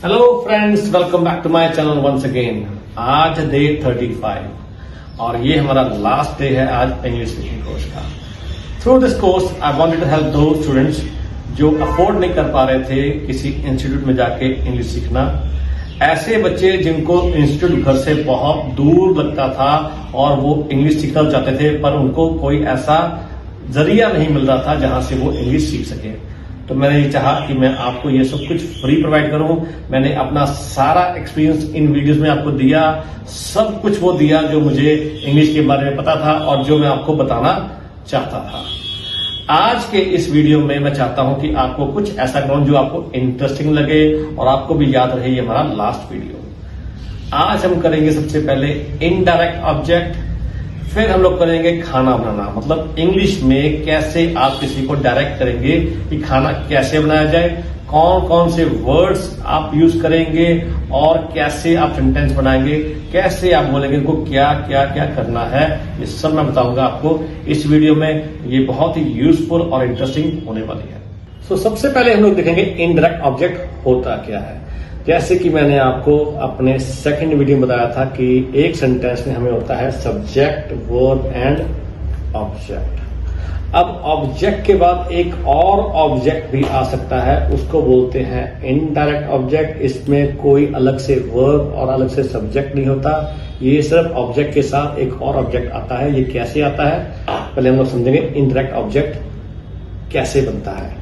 Hello friends, welcome back to my channel once again. आज day 35 और ये हमारा लास्ट डे है आज इंग्लिश स्पीकिंग कोर्स का। Through this course I wanted to help दो स्टूडेंट्स जो अफोर्ड नहीं कर पा रहे थे किसी इंस्टीट्यूट में जाके इंग्लिश सीखना। ऐसे बच्चे जिनको इंस्टीट्यूट घर से बहुत दूर लगता था और वो इंग्लिश सीखना चाहते थे पर उनको कोई ऐसा जरिया नहीं मिल रहा था जहां से वो इंग्लिश सीख सके। तो मैंने ये चाहा कि मैं आपको ये सब कुछ फ्री प्रोवाइड करूं। मैंने अपना सारा एक्सपीरियंस इन वीडियोस में आपको दिया, सब कुछ वो दिया जो मुझे इंग्लिश के बारे में पता था और जो मैं आपको बताना चाहता था। आज के इस वीडियो में मैं चाहता हूं कि आपको कुछ ऐसा करूं जो आपको इंटरेस्टिंग लगे और आपको भी याद रहे ये हमारा लास्ट वीडियो। आज हम करेंगे सबसे पहले इनडायरेक्ट ऑब्जेक्ट, फिर हम लोग करेंगे खाना बनाना, मतलब इंग्लिश में कैसे आप किसी को डायरेक्ट करेंगे कि खाना कैसे बनाया जाए, कौन कौन से वर्ड्स आप यूज करेंगे और कैसे आप सेंटेंस बनाएंगे, कैसे आप बोलेंगे इनको क्या क्या क्या करना है, ये सब मैं बताऊंगा आपको इस वीडियो में। ये बहुत ही यूजफुल और इंटरेस्टिंग होने वाली है। तो सबसे पहले हम लोग देखेंगे इनडायरेक्ट ऑब्जेक्ट होता क्या है। जैसे कि मैंने आपको अपने सेकंड वीडियो में बताया था कि एक सेंटेंस में हमें होता है सब्जेक्ट, वर्ब एंड ऑब्जेक्ट। अब ऑब्जेक्ट के बाद एक और ऑब्जेक्ट भी आ सकता है, उसको बोलते हैं इनडायरेक्ट ऑब्जेक्ट। इसमें कोई अलग से वर्ब और अलग से सब्जेक्ट नहीं होता, ये सिर्फ ऑब्जेक्ट के साथ एक और ऑब्जेक्ट आता है। ये कैसे आता है पहले हम लोग समझेंगे इनडायरेक्ट ऑब्जेक्ट कैसे बनता है।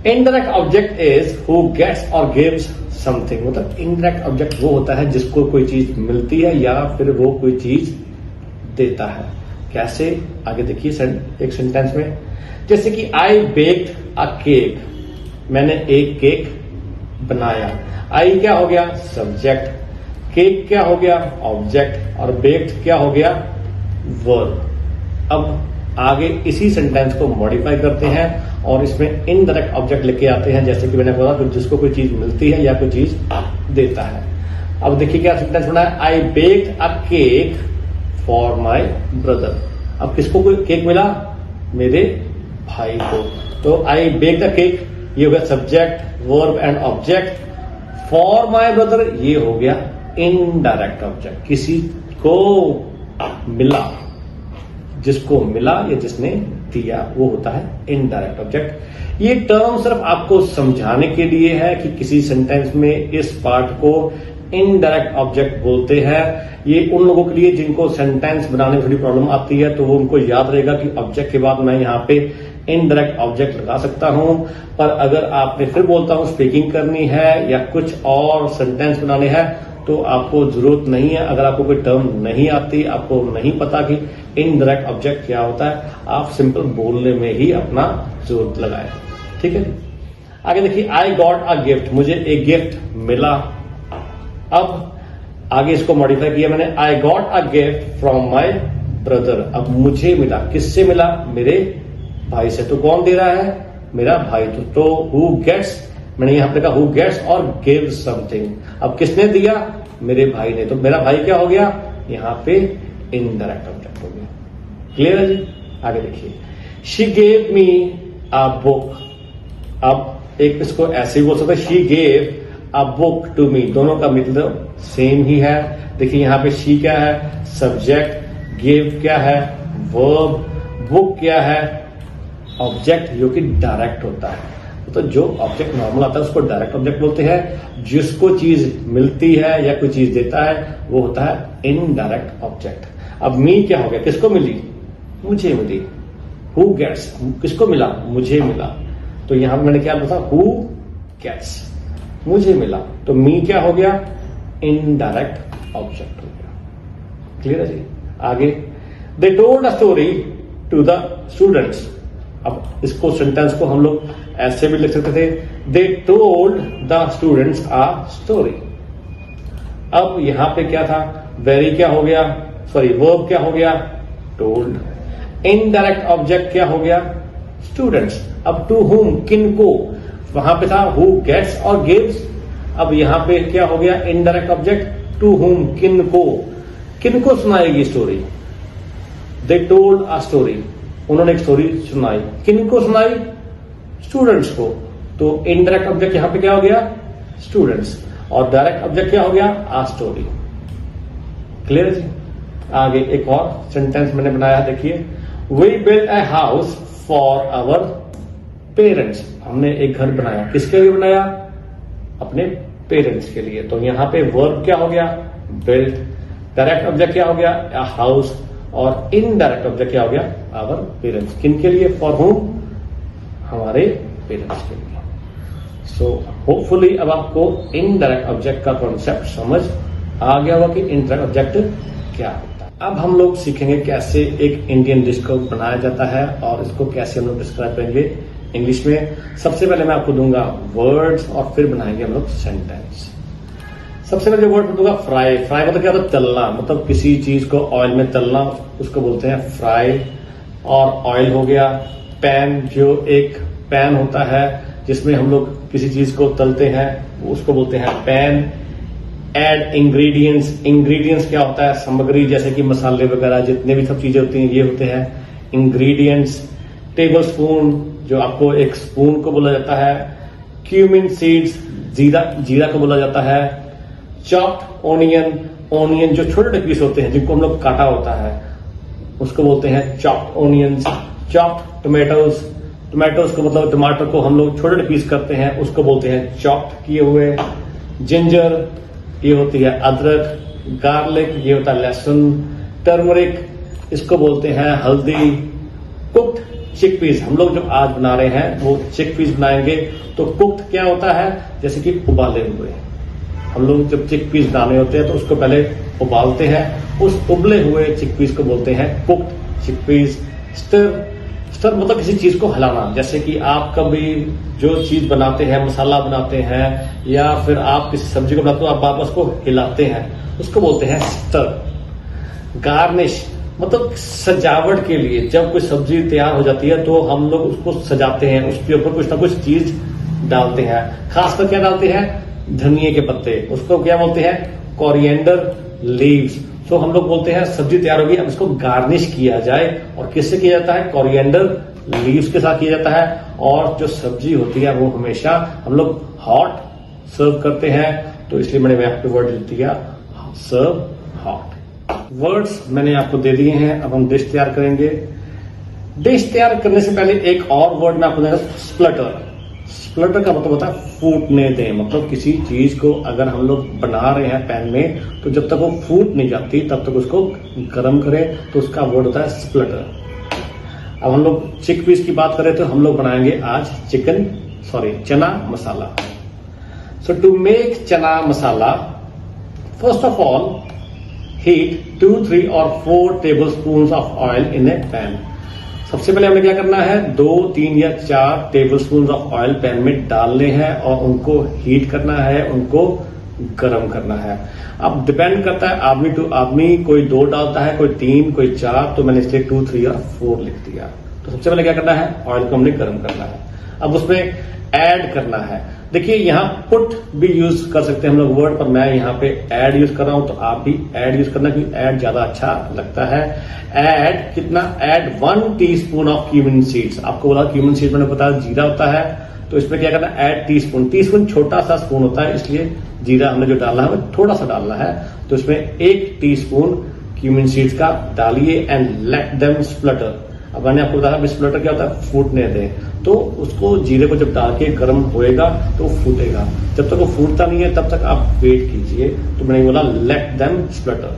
Indirect object is who gets और गिव्स समथिंग। मतलब इनडायरेक्ट ऑब्जेक्ट वो होता है जिसको कोई चीज मिलती है या फिर वो कोई चीज देता है। कैसे, आगे देखिए एक सेंटेंस में, जैसे कि आई बेक्ड अ केक, मैंने एक केक बनाया। आई क्या हो गया सब्जेक्ट, केक क्या हो गया ऑब्जेक्ट और बेक्ड क्या हो गया वर्ब। अब आगे इसी सेंटेंस को मॉडिफाई करते हैं और इसमें इनडायरेक्ट ऑब्जेक्ट लेके आते हैं, जैसे कि मैंने बोला कि जिसको कोई चीज मिलती है या कोई चीज देता है। अब देखिए क्या सेंटेंस बना है, I baked a cake for my brother. अब किसको कोई केक मिला, मेरे भाई को। तो आई बेक्ड अ केक ये हो गया subject, verb and object. For my brother ये हो गया इनडायरेक्ट ऑब्जेक्ट, किसी को मिला, जिसको मिला या जिसने दिया वो होता है इनडायरेक्ट ऑब्जेक्ट। ये टर्म सिर्फ आपको समझाने के लिए है कि किसी सेंटेंस में इस पार्ट को इनडायरेक्ट ऑब्जेक्ट बोलते हैं। ये उन लोगों के लिए जिनको सेंटेंस बनाने में थोड़ी प्रॉब्लम आती है तो वो उनको याद रहेगा कि ऑब्जेक्ट के बाद मैं यहाँ पे इनडायरेक्ट ऑब्जेक्ट लगा सकता हूं। पर अगर आपने फिर बोलता हूं स्पीकिंग करनी है या कुछ और सेंटेंस बनाने हैं तो आपको जरूरत नहीं है। अगर आपको कोई टर्म नहीं आती, आपको नहीं पता कि इनडायरेक्ट ऑब्जेक्ट क्या होता है, आप सिंपल बोलने में ही अपना जोर लगाए। ठीक है, आगे देखिए आई गॉट अ गिफ्ट, मुझे एक गिफ्ट मिला। अब आगे इसको मॉडिफाई किया मैंने, I got a gift from my brother. अब मुझे मिला, किससे मिला, मेरे भाई से। तो कौन दे रहा है, मेरा भाई। तो हु गेट्स, मैंने यहां पर कहा हु गेट्स और गिव्स समथिंग। अब किसने दिया, मेरे भाई ने। तो मेरा भाई क्या हो गया, यहां पे इनडायरेक्ट ऑब्जेक्ट हो गया। क्लियर है जी। आगे देखिए, she gave me a book. अब एक इसको ऐसे ही बोल सकते, she gave a book to me. दोनों का मतलब सेम ही है। देखिए यहां पे शी क्या है सब्जेक्ट, गिव क्या है वर्ब, बुक क्या है ऑब्जेक्ट जो कि डायरेक्ट होता है। तो जो ऑब्जेक्ट नॉर्मल आता है उसको डायरेक्ट ऑब्जेक्ट बोलते हैं। जिसको चीज मिलती है या कोई चीज देता है वो होता है इनडायरेक्ट ऑब्जेक्ट। अब मी क्या हो गया, किसको मिली, मुझे मिली। हु गेट्स, किसको मिला, मुझे मिला। तो यहां पर मैंने क्या बताया, हु गेट्स, मुझे मिला। तो मी क्या हो गया, इनडायरेक्ट ऑब्जेक्ट हो गया। क्लियर है जी। आगे, they told a story to the students. अब इसको सेंटेंस को हम लोग ऐसे भी लिख सकते थे, they told the students a story. अब यहां पे क्या था, वेरी क्या हो गया, सॉरी वर्ब क्या हो गया, टोल्ड। इनडायरेक्ट ऑब्जेक्ट क्या हो गया, स्टूडेंट्स। अब टू हुम, किन को, वहां पे था हु गेट्स और गिव्स। अब यहां पे क्या हो गया इनडायरेक्ट ऑब्जेक्ट, टू हुम, किन को सुनाएगी story. They told a story, उन्होंने एक स्टोरी सुनाई। किनको सुनाई, स्टूडेंट्स को। तो इनडायरेक्ट ऑब्जेक्ट यहां पे क्या हो गया, स्टूडेंट्स। और डायरेक्ट ऑब्जेक्ट क्या हो गया? A story. क्लियर जी? आगे एक और सेंटेंस मैंने बनाया, देखिए, we build a house for our parents. हमने एक घर बनाया, किसके लिए बनाया? अपने पेरेंट्स के लिए। तो यहां पे वर्ब क्या हो गया? बिल्ड। डायरेक्ट ऑब्जेक्ट क्या हो गया? A house. और इनडायरेक्ट ऑब्जेक्ट क्या हो गया? Our parents. किनके लिए? For home? हमारे पेरेंट्स के लिए। सो होपफुली अब आपको इनडायरेक्ट ऑब्जेक्ट का कॉन्सेप्ट समझ आ गया होगा कि इनडायरेक्ट ऑब्जेक्ट क्या होता है। अब हम लोग सीखेंगे कैसे एक इंडियन डिश को बनाया जाता है और इसको कैसे हम लोग डिस्क्राइब करेंगे इंग्लिश में। सबसे पहले मैं आपको दूंगा वर्ड्स और फिर बनाएंगे हम लोग सेंटेंस। सबसे पहले वर्ड दूंगा फ्राई। फ्राई मतलब क्या होता है? तलना, मतलब किसी चीज को ऑयल में तलना, उसको बोलते हैं फ्राई। और ऑयल हो गया। पैन, जो एक पैन होता है जिसमें हम लोग किसी चीज को तलते हैं, उसको बोलते हैं पैन। Add ingredients. इंग्रेडिएंट्स क्या होता है? सामग्री, जैसे कि मसाले वगैरह जितने भी सब चीजें होती हैं ये होते हैं इंग्रेडिएंट्स। टेबल स्पून, जो आपको एक स्पून को बोला जाता है। क्यूमिन सीड्स, जीरा, जीरा को बोला जाता है। चॉप्ड ओनियन, ओनियन जो छोटे छोटे पीस होते हैं जिनको हम लोग काटा होता है उसको बोलते हैं chopped onions. Chopped tomatoes, tomatoes को मतलब टमाटर को हम लोग छोटे छोटे पीस करते हैं उसको बोलते हैं चॉप्ड किए हुए। जिंजर, ये होती है अदरक। गार्लिक, ये होता है लहसुन। टर्मरिक, इसको बोलते हैं हल्दी। कुक्ड चिकपीस, हम लोग जो आज बना रहे हैं वो चिकपीस बनाएंगे। तो कुक्ड क्या होता है? जैसे कि उबाले हुए। हम लोग जब चिकपीस बनाने होते हैं तो उसको पहले उबालते हैं, उस उबले हुए चिकपीस को बोलते हैं कुक्ड चिकपीस। स्टर, स्टर मतलब किसी चीज को हिलाना, जैसे कि आप कभी जो चीज बनाते हैं, मसाला बनाते हैं या फिर आप किसी सब्जी को बनाते हो, आप वापस को हिलाते हैं, उसको बोलते हैं स्टर। गार्निश मतलब सजावट के लिए, जब कोई सब्जी तैयार हो जाती है तो हम लोग उसको सजाते हैं, उसके ऊपर कुछ ना कुछ चीज डालते हैं। खासकर क्या डालते हैं? धनिए के पत्ते, उसको क्या बोलते हैं? Coriander leaves. तो हम लोग बोलते हैं सब्जी तैयार होगी, अब इसको गार्निश किया जाए। और किससे किया जाता है? कोरिएंडर लीव्स के साथ किया जाता है। और जो सब्जी होती है वो हमेशा हम लोग हॉट सर्व करते हैं, तो इसलिए मैंने यहाँ पे वर्ड लिख दिया सर्व हॉट। वर्ड्स मैंने आपको दे दिए हैं, अब हम डिश तैयार करेंगे। डिश तैयार करने से पहले एक और वर्ड मैं आपको देगा, स्प्लटर। स्प्लटर का मतलब होता है फूटने दें, मतलब किसी चीज को अगर हम लोग बना रहे हैं पैन में तो जब तक वो फूट नहीं जाती तब तक उसको गर्म करें, तो उसका वर्ड होता है स्प्लटर। अब हम लोग चिकपीस की बात करें तो हम लोग बनाएंगे आज चना मसाला। सो टू मेक चना मसाला, फर्स्ट ऑफ ऑल हीट 2, 3 और 4 table spoon of oil in A pan. सबसे पहले हमें क्या करना है? 2, 3 या 4 table spoon of oil pan में डालने हैं और उनको हीट करना है, उनको गर्म करना है। अब डिपेंड करता है आदमी टू आदमी, कोई 2 डालता है, कोई 3, कोई 4, तो मैंने इसलिए 2, 3 और 4 लिख दिया। तो सबसे पहले क्या करना है? ऑयल को हमने गर्म करना है। अब उसमें ऐड करना है। देखिए यहाँ पुट भी यूज कर सकते हैं हम लोग वर्ड, पर मैं यहाँ पे ऐड यूज कर रहा हूं, तो आप भी ऐड यूज करना क्योंकि ऐड ज्यादा अच्छा लगता है। ऐड कितना? Add 1 teaspoon of cumin seeds. आपको बोला क्यूमिन सीड्स मैंने बताया जीरा होता है, तो इसमें क्या करना है? Add teaspoon. टीस्पून छोटा सा स्पून होता है, इसलिए जीरा हमने जो डालना है वो थोड़ा सा डालना है। तो इसमें 1 टीस्पून क्यूमिन सीड्स का डालिए एंड लेट देम स्प्लटर। अब मैंने आपको बताया स्प्लटर क्या होता है? फूटने दें। तो उसको जीरे को जब डाल के गर्म होएगा तो फूटेगा, जब तक वो फूटता नहीं है तब तक आप वेट कीजिए। तो मैंने बोला लेट देम स्प्लटर।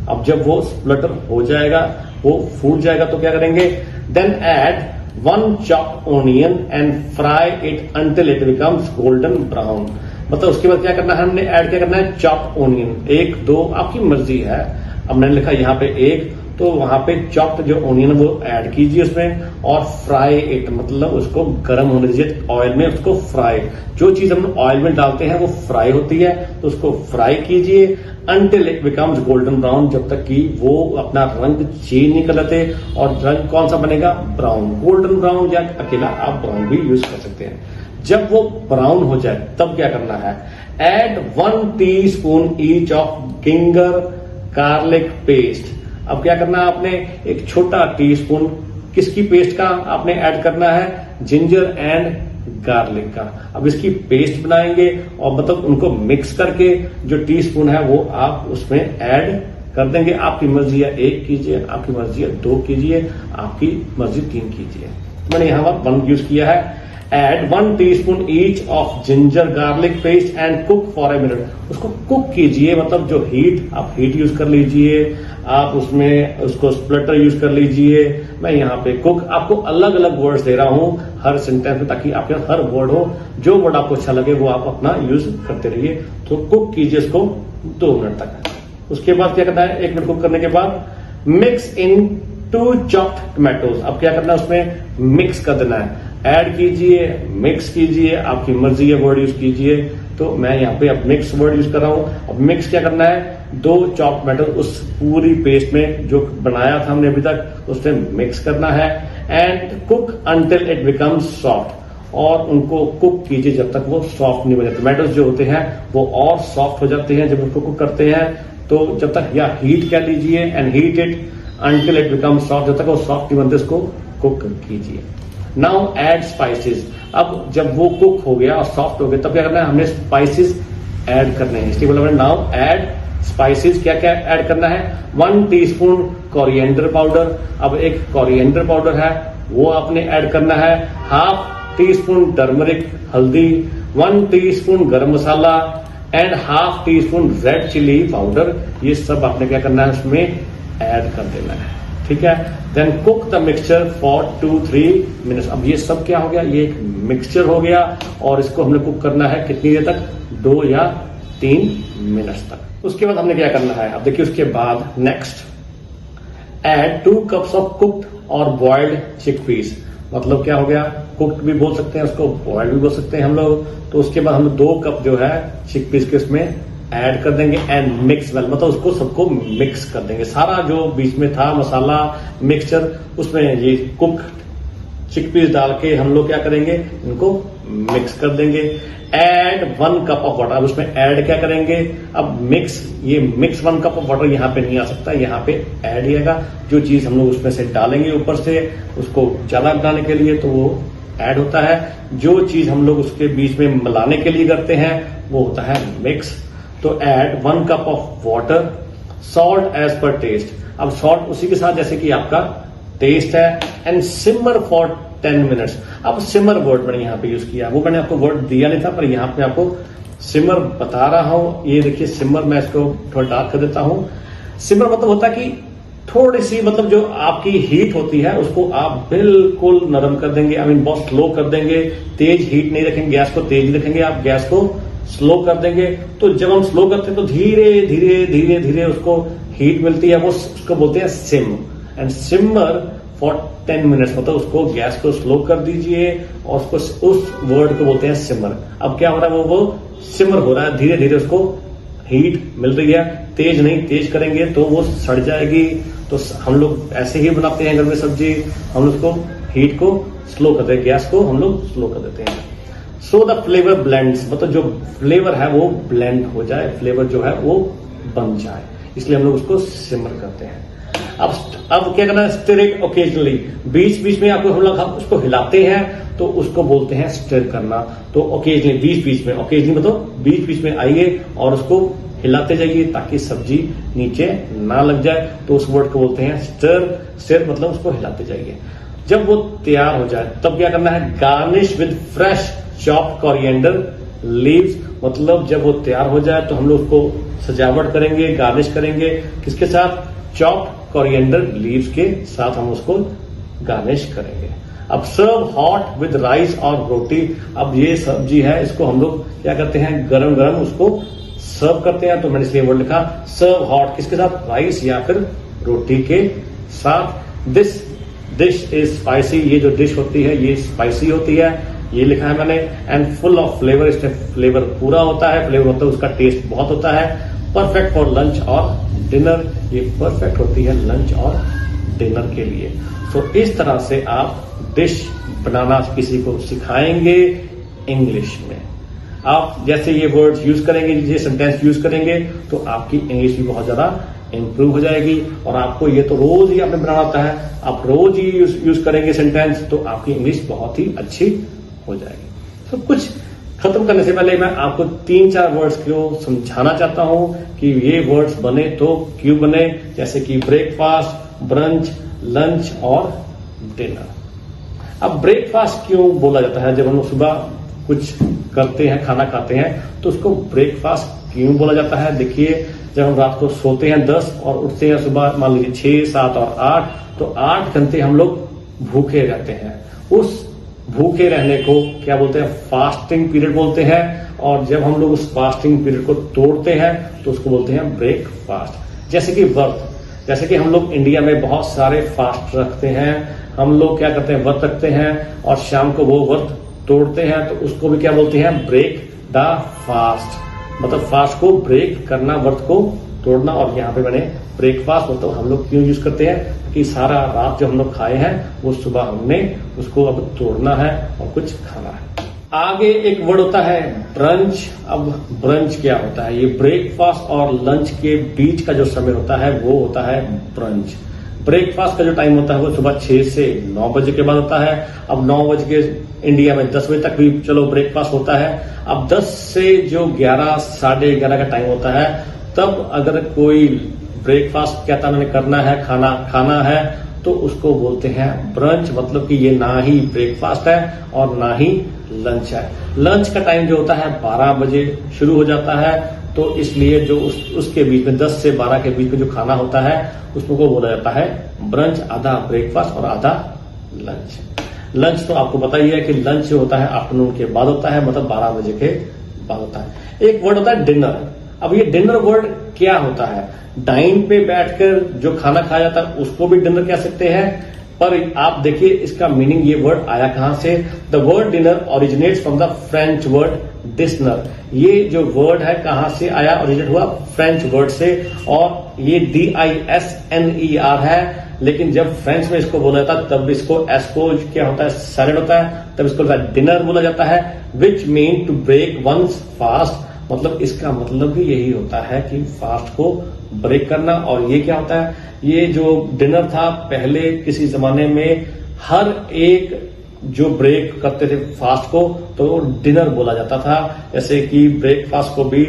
अब जब वो स्प्लटर हो जाएगा, वो फूट जाएगा, तो क्या करेंगे? Then add 1 chopped onion and fry it until it becomes golden brown. मतलब उसके बाद क्या करना है? हमने ऐड क्या करना है? चॉप्ड ओनियन, 1, 2 आपकी मर्जी है। अब मैंने लिखा यहाँ पे 1, तो वहां पे चॉप्ड जो ओनियन वो ऐड कीजिए उसमें और फ्राई इट, मतलब उसको गर्म होने दीजिए ऑयल में, उसको फ्राई। जो चीज हम ऑयल में डालते हैं वो फ्राई होती है, तो उसको फ्राई कीजिए until it becomes golden brown, जब तक कि वो अपना रंग चेंज नहीं कर लेते। और रंग कौन सा बनेगा? ब्राउन। गोल्डन ब्राउन या अकेला आप ब्राउन भी यूज कर सकते हैं। जब वो ब्राउन हो जाए तब क्या करना है? Add 1 teaspoon each of ginger garlic paste. अब क्या करना है? आपने एक छोटा टीस्पून किसकी पेस्ट का आपने ऐड करना है? जिंजर एंड गार्लिक का। अब इसकी पेस्ट बनाएंगे और मतलब उनको मिक्स करके जो टीस्पून है वो आप उसमें ऐड कर देंगे। आपकी मर्जी है 1 कीजिए, आपकी मर्जी है 2 कीजिए, आपकी मर्जी 3 कीजिए। मैंने यहां पर 1 यूज किया है। Add 1 teaspoon each of ginger garlic paste and cook for a minute. उसको कुक कीजिए, मतलब जो हीट, आप हीट यूज कर लीजिए, आप उसमें उसको स्प्लिटर यूज कर लीजिए। मैं यहाँ पे कुक, आपको अलग अलग वर्ड्स दे रहा हूं हर सेंटेंस में, ताकि आपके हर वर्ड हो, जो वर्ड आपको अच्छा लगे वो आप अपना यूज करते रहिए। तो कुक कीजिए इसको 2 मिनट तक। उसके बाद क्या करना है, 1 मिनट कुक करने के बाद मिक्स इन 2 चॉप्ड टोमेटोज। अब क्या करना है, उसमें मिक्स कर देना है। ऐड कीजिए, मिक्स कीजिए, आपकी मर्जी है वर्ड यूज कीजिए। तो मैं यहाँ पे अब मिक्स वर्ड यूज कर रहा हूं। अब मिक्स क्या करना है, 2 चॉप्ड टोमेटो उस पूरी पेस्ट में जो बनाया था हमने अभी तक उसमें मिक्स करना है। And cook until it becomes soft, और उनको कुक कीजिए जब तक वो सॉफ्ट नहीं बन जाते। टोमेटोज जो होते हैं वो और सॉफ्ट हो जाते हैं जब उनको कुक करते हैं। तो जब तक, या हीट कर लीजिए, and heat it until it becomes soft, जब तक वो सॉफ्ट नहीं बनते उसको कुक कीजिए। Now add spices. अब जब वो कुक हो गया और सॉफ्ट हो गया तब क्या करना है, हमने स्पाइसेस ऐड करने हैं। इसलिए बोला मैंने नाउ ऐड स्पाइसेस। क्या क्या ऐड करना है, 1 टीस्पून कोरिएंडर पाउडर। अब एक कोरिएंडर पाउडर है वो आपने ऐड करना है। 1/2 टीस्पून टर्मरिक हल्दी, 1 teaspoon garam masala and 1/2 teaspoon red chilli powder. ये सब आपने क्या करना है, उसमें ऐड कर देना है। ठीक है। Then cook the mixture for 2-3 minutes. अब ये सब क्या हो गया, ये एक मिक्सचर हो गया और इसको हमने कुक करना है कितनी देर तक, 2 या 3 मिनट्स तक। उसके बाद हमने क्या करना है, अब देखिए उसके बाद next add 2 cups of cooked और बॉइल्ड चिकपीस। मतलब क्या हो गया, कुक्ड भी बोल सकते हैं उसको, बॉइल्ड भी बोल सकते हैं हम लोग। तो उसके बाद हम 2 कप जो है चिकपीस के उसमें ऐड कर देंगे। एंड मिक्स वेल, मतलब उसको सबको मिक्स कर देंगे। सारा जो बीच में था मसाला मिक्सचर, उसमें ये कुक चिकपीस डाल के हम लोग क्या करेंगे, इनको मिक्स कर देंगे। Add 1 cup of water. अब उसमें ऐड क्या करेंगे, अब मिक्स, ये मिक्स 1 कप ऑफ वाटर यहाँ पे नहीं आ सकता, यहाँ पे ऐड ही आएगा। जो चीज हम लोग उसमें से डालेंगे ऊपर से उसको ज्यादा बनाने के लिए तो वो ऐड होता है। जो चीज हम लोग उसके बीच में मिलाने के लिए करते हैं वो होता है मिक्स। तो add 1 cup of water, salt as per taste. अब सॉल्ट उसी के साथ जैसे कि आपका टेस्ट है। And simmer for 10 minutes. अब सिमर वर्ड मैंने यहाँ पे यूज किया, वो मैंने आपको वर्ड दिया नहीं था पर यहाँ पे आपको सिमर बता रहा हूं। ये देखिए सिमर, मैं इसको थोड़ा डार्क कर देता हूं। सिमर मतलब होता है कि थोड़ी सी, मतलब जो आपकी हीट होती है उसको आप बिल्कुल नरम कर देंगे, आई मीन बहुत स्लो कर देंगे। तेज हीट नहीं रखेंगे, गैस को तेज रखेंगे, आप गैस को स्लो कर देंगे। तो जब हम स्लो करते हैं तो धीरे धीरे धीरे धीरे उसको हीट मिलती है, वो उसको बोलते हैं sim. And simmer for 10 minutes, मतलब उसको गैस को स्लो कर दीजिए और उसको, उस वर्ड को बोलते हैं सिमर। अब क्या हो रहा है, वो सिमर हो रहा है, धीरे धीरे उसको हीट मिल रही है। तेज नहीं, तेज करेंगे तो वो सड़ जाएगी। तो हम लोग ऐसे ही बनाते हैं घर में सब्जी, हम उसको हीट को स्लो करते हैं, गैस को हम लोग स्लो कर देते हैं। सो द फ्लेवर ब्लेंड्स, मतलब जो फ्लेवर है वो ब्लेंड हो जाए, फ्लेवर जो है वो बन जाए, इसलिए हम लोग उसको सिमर करते हैं। अब क्या करना है, स्टिर इट ओकेजनली। बीच बीच में आपको हम लोग उसको हिलाते हैं तो उसको बोलते हैं स्टिर करना। तो ओकेजनली, बीच बीच में, ओकेजनली मतलब बीच बीच में आइए और उसको हिलाते जाइए ताकि सब्जी नीचे ना लग जाए। तो उस वर्ड को बोलते हैं स्टिर। स्टिर मतलब उसको हिलाते जाइए। जब वो तैयार हो जाए तब क्या करना है, garnish with fresh chopped coriander leaves. मतलब जब वो तैयार हो जाए तो हम लोग उसको सजावट करेंगे, गार्निश करेंगे किसके साथ, चॉप्ड कोरिएंडर लीव्स के साथ हम उसको गार्निश करेंगे। अब सर्व हॉट विद राइस और रोटी। अब ये सब्जी है, इसको हम लोग क्या करते हैं, गरम गरम उसको सर्व करते हैं। तो मैंने इसलिए वर्ड लिखा सर्व हॉट, किसके साथ, राइस या फिर रोटी के साथ। This dish is spicy. ये जो डिश होती है ये स्पाइसी होती है, ये लिखा है मैंने। एंड फुल ऑफ फ्लेवर, इसमें फ्लेवर पूरा होता है, फ्लेवर मतलब उसका टेस्ट बहुत होता है। परफेक्ट फॉर लंच और डिनर, ये परफेक्ट होती है लंच और डिनर के लिए। तो इस तरह से आप डिश बनाना किसी को सिखाएंगे इंग्लिश में। आप जैसे ये वर्ड्स यूज करेंगे, ये सेंटेंस यूज करेंगे तो आपकी इंग्लिश भी बहुत ज्यादा इंप्रूव हो जाएगी। और आपको ये तो रोज ही आपने बनाना होता है, आप रोज ही यूज करेंगे सेंटेंस तो आपकी इंग्लिश बहुत ही अच्छी हो जाएगी। सब कुछ खत्म करने से पहले मैं आपको 3-4 वर्ड्स को समझाना चाहता हूं कि ये वर्ड्स बने तो क्यों बने, जैसे कि ब्रेकफास्ट, ब्रंच, लंच और डिनर। अब ब्रेकफास्ट क्यों बोला जाता है? जब हम लोग सुबह कुछ करते हैं, खाना खाते हैं, तो उसको ब्रेकफास्ट क्यों बोला जाता है? देखिए, जब हम रात को सोते हैं 10 और उठते हैं सुबह मान लीजिए 6, 7 और 8, तो 8 घंटे हम लोग भूखे रहते हैं। उस भूखे रहने को क्या बोलते हैं? फास्टिंग पीरियड बोलते हैं। और जब हम लोग उस फास्टिंग पीरियड को तोड़ते हैं तो उसको बोलते हैं ब्रेकफास्ट। जैसे कि व्रत, जैसे कि हम लोग इंडिया में बहुत सारे फास्ट रखते हैं। हम लोग क्या करते हैं? व्रत रखते हैं और शाम को वो व्रत तोड़ते हैं, तो उसको भी क्या बोलते हैं? Break the fast. मतलब फास्ट को ब्रेक करना, व्रत को तोड़ना। और यहाँ पे मैंने ब्रेकफास्ट मतलब हम लोग क्यों यूज करते हैं कि सारा रात जो हम लोग खाए हैं वो सुबह हमने उसको अब तोड़ना है और कुछ खाना है। आगे एक वर्ड होता है ब्रंच। अब ब्रंच क्या होता है? ये ब्रेकफास्ट और लंच के बीच का जो समय होता है वो होता है ब्रंच। ब्रेकफास्ट का जो टाइम होता है वो सुबह 6 से 9 बजे के बाद होता है। अब 9 बजे के इंडिया में 10 बजे तक भी चलो ब्रेकफास्ट होता है। अब 10 से जो 11, साढ़े 11 का टाइम होता है, तब अगर कोई ब्रेकफास्ट कहता मैंने करना है, खाना है, तो उसको बोलते हैं ब्रंच। मतलब कि ये ना ही ब्रेकफास्ट है और ना ही लंच है। लंच का टाइम जो होता है 12 बजे शुरू हो जाता है, तो इसलिए जो उसके बीच में 10 से 12 के बीच में जो खाना होता है उसको बोला जाता है ब्रंच। आधा ब्रेकफास्ट और आधा लंच। लंच तो आपको पता ही है कि लंच जो होता है आफ्टरनून के बाद होता है, मतलब 12 बजे के बाद होता है। एक वर्ड होता है डिनर। अब ये डिनर वर्ड क्या होता है? डाइन पे बैठकर जो खाना खाया जाता है उसको भी डिनर कह सकते हैं। पर आप देखिए इसका मीनिंग, ये वर्ड आया कहां से? The word dinner originates from the French word disner. ये जो वर्ड है कहां से आया? ओरिजिनेट हुआ फ्रेंच वर्ड से, और ये DISNER है। लेकिन जब फ्रेंच में इसको बोला जाता है तब इसको एस को क्या होता है? साइलेंट होता है, तब इसको डिनर बोला जाता है। Which mean to break one's fast. मतलब इसका मतलब भी यही होता है कि फास्ट को ब्रेक करना। और ये क्या होता है? ये जो डिनर था पहले किसी जमाने में हर एक जो ब्रेक करते थे फास्ट को तो डिनर बोला जाता था। जैसे कि ब्रेकफास्ट को भी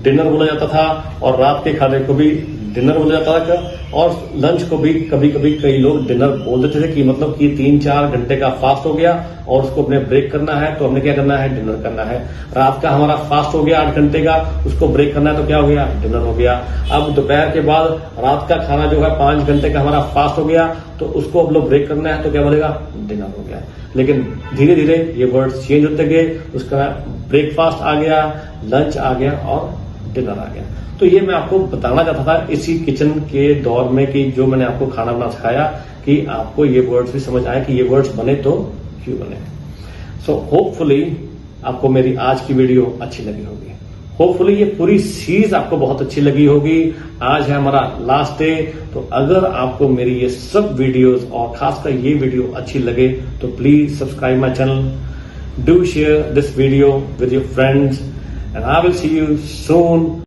डिनर बोला जाता था और रात के खाने को भी डिनर बोला जाता था, और लंच को भी कभी कभी कई लोग डिनर बोल देते थे कि मतलब कि 3-4 घंटे का फास्ट हो गया और उसको अपने ब्रेक करना है, तो हमने क्या करना है? डिनर करना है। रात का हमारा फास्ट हो गया 8 घंटे का, उसको ब्रेक करना है, तो क्या हो गया? डिनर हो गया। अब दोपहर के बाद रात का खाना जो है 5 घंटे का हमारा फास्ट हो गया, तो उसको अब लोग ब्रेक करना है, तो क्या बोलेगा? डिनर हो गया। लेकिन धीरे धीरे ये वर्ड्स चेंज होते गए, उसका ब्रेकफास्ट आ गया, लंच आ गया और डिनर आ गया। तो ये मैं आपको बताना चाहता था इसी किचन के दौर में कि जो मैंने आपको खाना बनाना सिखाया, कि आपको ये वर्ड्स भी समझ आए कि ये वर्ड्स बने तो क्यों बने। सो होपफुली आपको मेरी आज की वीडियो अच्छी लगी होगी। होपफुली ये पूरी सीरीज आपको बहुत अच्छी लगी होगी। आज है हमारा लास्ट डे, तो अगर आपको मेरी ये सब वीडियोस और खासकर ये वीडियो अच्छी लगे तो please subscribe my channel, do share this video with your friends, and I will see you soon.